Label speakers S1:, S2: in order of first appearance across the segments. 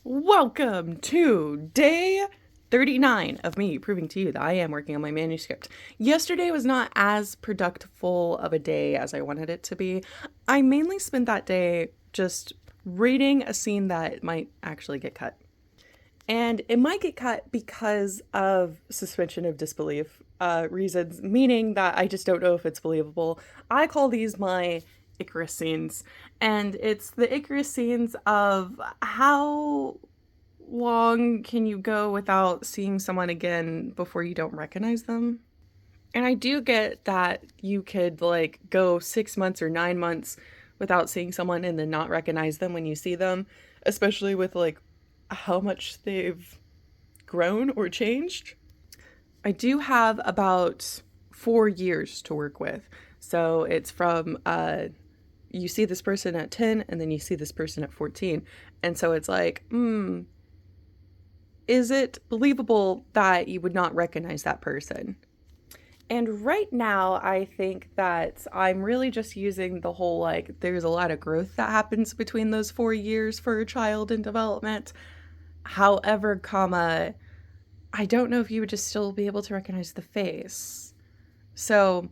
S1: Welcome to day 39 of me proving to you that I am working on my manuscript. Yesterday was not as productive of a day as I wanted it to be. I mainly spent that day just reading a scene that might actually get cut. And it might get cut because of suspension of disbelief reasons, meaning that I just don't know if it's believable. I call these my Icarus scenes, and it's the Icarus scenes of how long can you go without seeing someone again before you don't recognize them? And I do get that you could like go 6 months or 9 months without seeing someone and then not recognize them when you see them, especially with like how much they've grown or changed. I do have about 4 years to work with. So it's from you see this person at 10 and then you see this person at 14. And so it's like, is it believable that you would not recognize that person? And right now, I think that I'm really just using the whole like, there's a lot of growth that happens between those 4 years for a child in development. However, I don't know if you would just still be able to recognize the face. So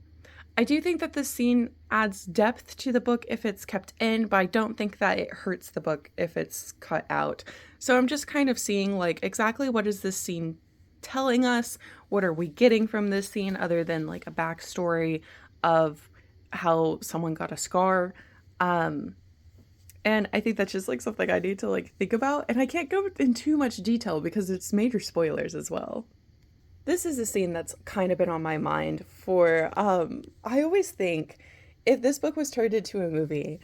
S1: I do think that this scene adds depth to the book if it's kept in, but I don't think that it hurts the book if it's cut out. So I'm just kind of seeing like exactly what is this scene telling us? What are we getting from this scene other than like a backstory of how someone got a scar? And I think that's just like something I need to like think about. And I can't go in too much detail because it's major spoilers as well. This is a scene that's kind of been on my mind for I always think if this book was turned into a movie,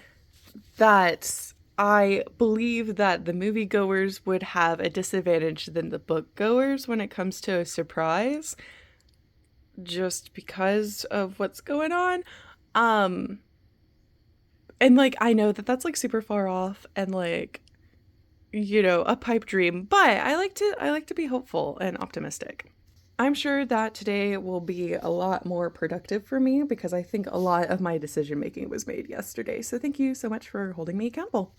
S1: that I believe that the moviegoers would have a disadvantage than the book goers when it comes to a surprise, just because of what's going on. Um, and like I know that that's like super far off and like a pipe dream, but I like to be hopeful and optimistic. I'm sure that today will be a lot more productive for me because I think a lot of my decision making was made yesterday. So thank you so much for holding me accountable.